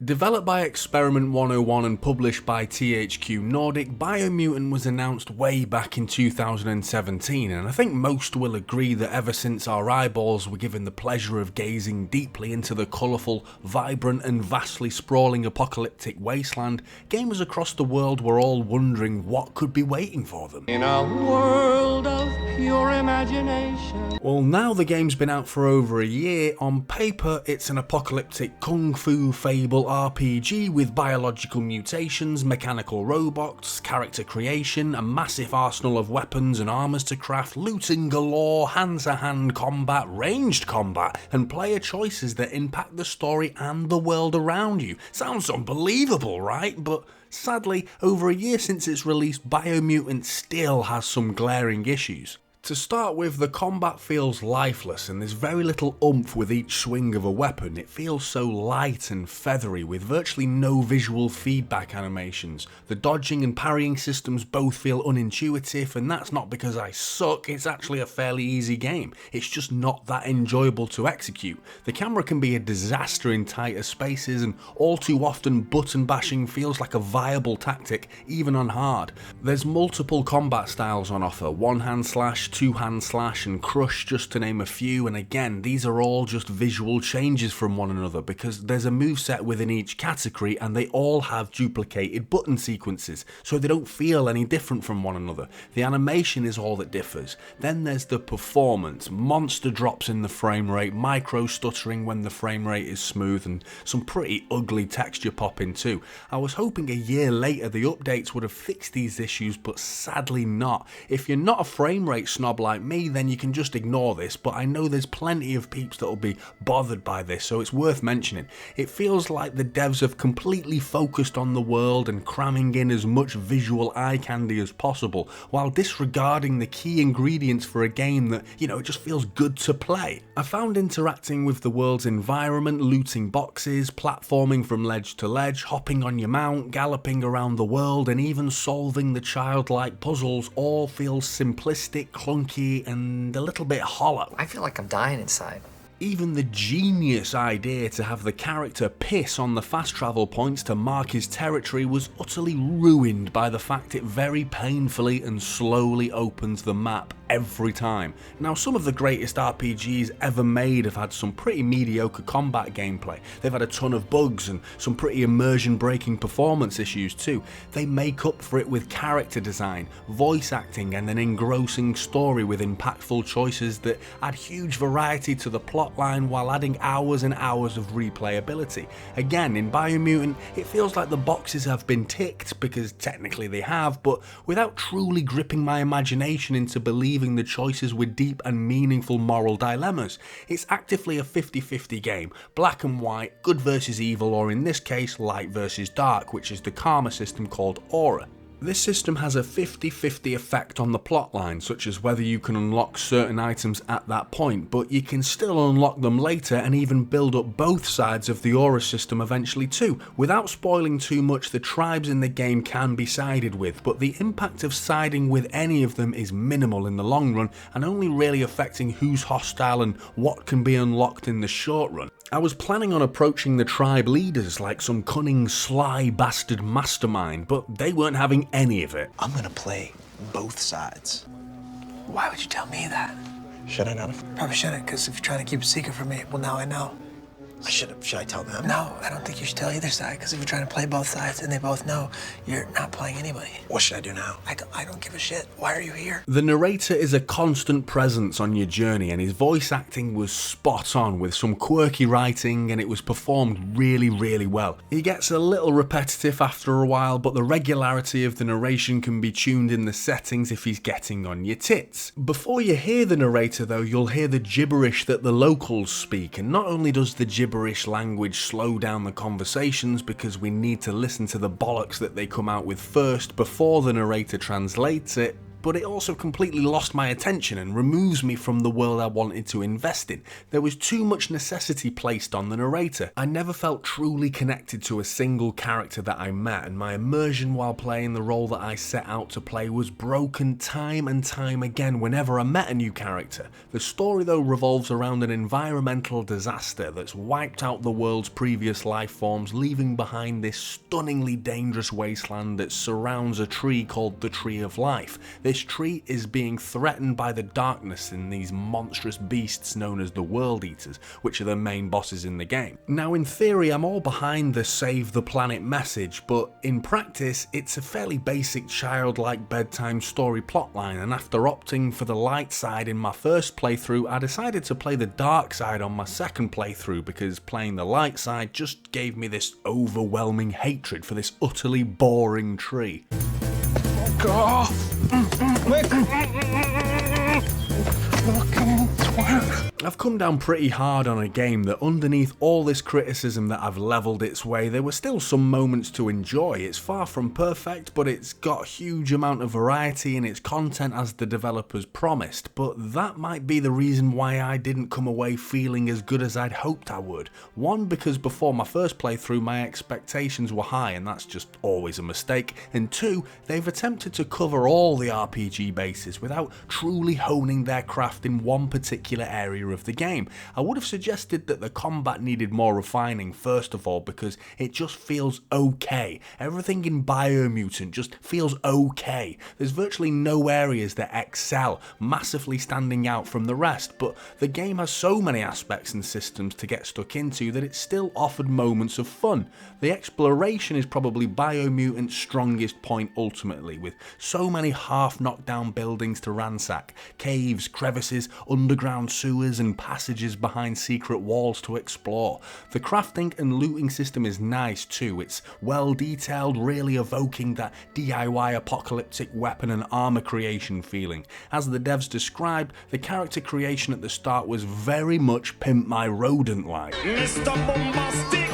Developed by Experiment 101 and published by THQ Nordic, Biomutant was announced way back in 2017, and I think most will agree that ever since our eyeballs were given the pleasure of gazing deeply into the colourful, vibrant and vastly sprawling apocalyptic wasteland, gamers across the world were all wondering what could be waiting for them. In a world of pure imagination. Well, now the game's been out for over a year, on paper it's an apocalyptic kung fu fable RPG with biological mutations, mechanical robots, character creation, a massive arsenal of weapons and armours to craft, looting galore, hand-to-hand combat, ranged combat, and player choices that impact the story and the world around you. Sounds unbelievable, right? But sadly, over a year since its release, Biomutant still has some glaring issues. To start with, the combat feels lifeless and there's very little oomph with each swing of a weapon. It feels so light and feathery with virtually no visual feedback animations. The dodging and parrying systems both feel unintuitive, and that's not because I suck, it's actually a fairly easy game. It's just not that enjoyable to execute. The camera can be a disaster in tighter spaces, and all too often button bashing feels like a viable tactic even on hard. There's multiple combat styles on offer, one hand slash, two hand slash and crush just to name a few, and again these are all just visual changes from one another because there's a moveset within each category and they all have duplicated button sequences, so they don't feel any different from one another. The animation is all that differs. Then there's the performance, monster drops in the frame rate, micro stuttering when the frame rate is smooth, and some pretty ugly texture popping too. I was hoping a year later the updates would have fixed these issues, but sadly not. If you're not a frame rate snob like me, then you can just ignore this, but I know there's plenty of peeps that will be bothered by this, so it's worth mentioning. It feels like the devs have completely focused on the world and cramming in as much visual eye candy as possible, while disregarding the key ingredients for a game that, it just feels good to play. I found interacting with the world's environment, looting boxes, platforming from ledge to ledge, hopping on your mount, galloping around the world, and even solving the childlike puzzles all feels simplistic, clunky, and a little bit hollow. I feel like I'm dying inside. Even the genius idea to have the character piss on the fast travel points to mark his territory was utterly ruined by the fact it very painfully and slowly opens the map every time. Now, some of the greatest RPGs ever made have had some pretty mediocre combat gameplay. They've had a ton of bugs and some pretty immersion-breaking performance issues too. They make up for it with character design, voice acting, and an engrossing story with impactful choices that add huge variety to the plotline while adding hours and hours of replayability. Again, in Biomutant, it feels like the boxes have been ticked, because technically they have, but without truly gripping my imagination into believing the choices with deep and meaningful moral dilemmas. It's actively a 50-50 game, black and white, good versus evil, or in this case, light versus dark, which is the karma system called Aura. This system has a 50-50 effect on the plotline, such as whether you can unlock certain items at that point, but you can still unlock them later and even build up both sides of the aura system eventually too. Without spoiling too much, the tribes in the game can be sided with, but the impact of siding with any of them is minimal in the long run and only really affecting who's hostile and what can be unlocked in the short run. I was planning on approaching the tribe leaders like some cunning, sly bastard mastermind, but they weren't having any of it. I'm gonna play both sides. Why would you tell me that? Should I not have? Probably shouldn't, because if you're trying to keep a secret from me, well, now I know. Should I tell them? No, I don't think you should tell either side, because if you're trying to play both sides and they both know, you're not playing anybody. What should I do now? I don't give a shit. Why are you here? The narrator is a constant presence on your journey, and his voice acting was spot on with some quirky writing, and it was performed really, really well. He gets a little repetitive after a while, but the regularity of the narration can be tuned in the settings if he's getting on your tits. Before you hear the narrator though, you'll hear the gibberish that the locals speak, and not only does the gibberish language slow down the conversations because we need to listen to the bollocks that they come out with first before the narrator translates it, but it also completely lost my attention and removes me from the world I wanted to invest in. There was too much necessity placed on the narrator. I never felt truly connected to a single character that I met, and my immersion while playing the role that I set out to play was broken time and time again whenever I met a new character. The story though revolves around an environmental disaster that's wiped out the world's previous life forms, leaving behind this stunningly dangerous wasteland that surrounds a tree called the Tree of Life. This tree is being threatened by the darkness in these monstrous beasts known as the World Eaters, which are the main bosses in the game. Now in theory I'm all behind the save the planet message, but in practice it's a fairly basic childlike bedtime story plotline, and after opting for the light side in my first playthrough, I decided to play the dark side on my second playthrough because playing the light side just gave me this overwhelming hatred for this utterly boring tree. Fuck off! I've come down pretty hard on a game that underneath all this criticism that I've levelled its way, there were still some moments to enjoy. It's far from perfect, but it's got a huge amount of variety in its content as the developers promised, but that might be the reason why I didn't come away feeling as good as I'd hoped I would. One, because before my first playthrough my expectations were high, and that's just always a mistake, and two, they've attempted to cover all the RPG bases without truly honing their craft in one particular area of the game. I would have suggested that the combat needed more refining first of all, because it just feels okay. Everything in Biomutant just feels okay. There's virtually no areas that excel, massively standing out from the rest, but the game has so many aspects and systems to get stuck into that it still offered moments of fun. The exploration is probably Biomutant's strongest point ultimately, with so many half knocked down buildings to ransack, caves, crevices, underground sewers and passages behind secret walls to explore. The crafting and looting system is nice too. It's well detailed, really evoking that DIY apocalyptic weapon and armor creation feeling. As the devs described, the character creation at the start was very much Pimp My Rodent-like. Mr. Bombastic.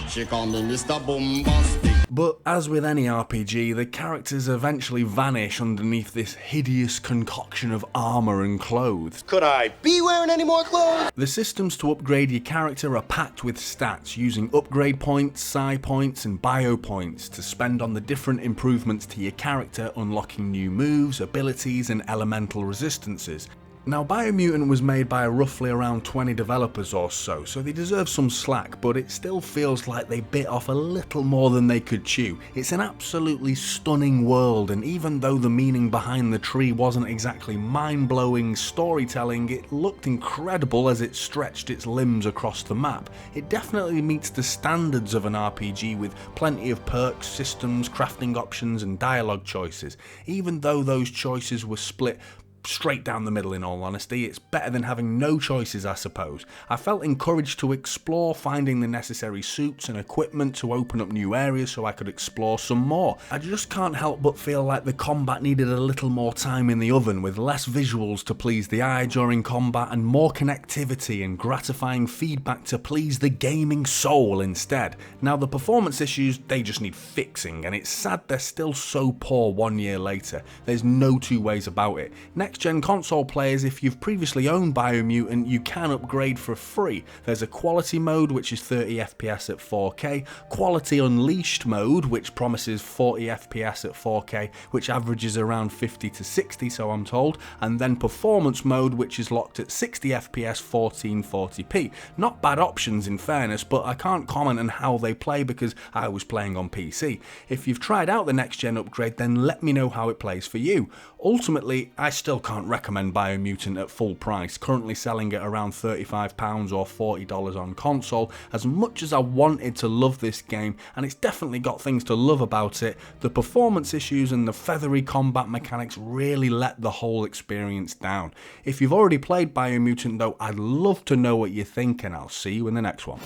She call me Mr. Bombastic. But as with any RPG, the characters eventually vanish underneath this hideous concoction of armour and clothes. Could I be wearing any more clothes? The systems to upgrade your character are packed with stats, using upgrade points, psi points and bio points to spend on the different improvements to your character, unlocking new moves, abilities and elemental resistances. Now Biomutant was made by roughly around 20 developers or so they deserve some slack, but it still feels like they bit off a little more than they could chew. It's an absolutely stunning world, and even though the meaning behind the tree wasn't exactly mind-blowing storytelling, it looked incredible as it stretched its limbs across the map. It definitely meets the standards of an RPG with plenty of perks, systems, crafting options and dialogue choices. Even though those choices were split straight down the middle, in all honesty, it's better than having no choices, I suppose. I felt encouraged to explore, finding the necessary suits and equipment to open up new areas so I could explore some more. I just can't help but feel like the combat needed a little more time in the oven, with less visuals to please the eye during combat and more connectivity and gratifying feedback to please the gaming soul instead. Now the performance issues, they just need fixing, and it's sad they're still so poor 1 year later. There's no two ways about it. Next-gen console players, if you've previously owned Biomutant, you can upgrade for free. There's a quality mode which is 30 FPS at 4K, quality unleashed mode which promises 40 FPS at 4K, which averages around 50 to 60 so I'm told, and then performance mode which is locked at 60 FPS 1440p. Not bad options in fairness, but I can't comment on how they play because I was playing on PC. If you've tried out the next-gen upgrade, then let me know how it plays for you. Ultimately, I still can't recommend Biomutant at full price, currently selling at around £35 or $40 on console. As much as I wanted to love this game, and it's definitely got things to love about it, the performance issues and the feathery combat mechanics really let the whole experience down. If you've already played Biomutant though, I'd love to know what you think, and I'll see you in the next one.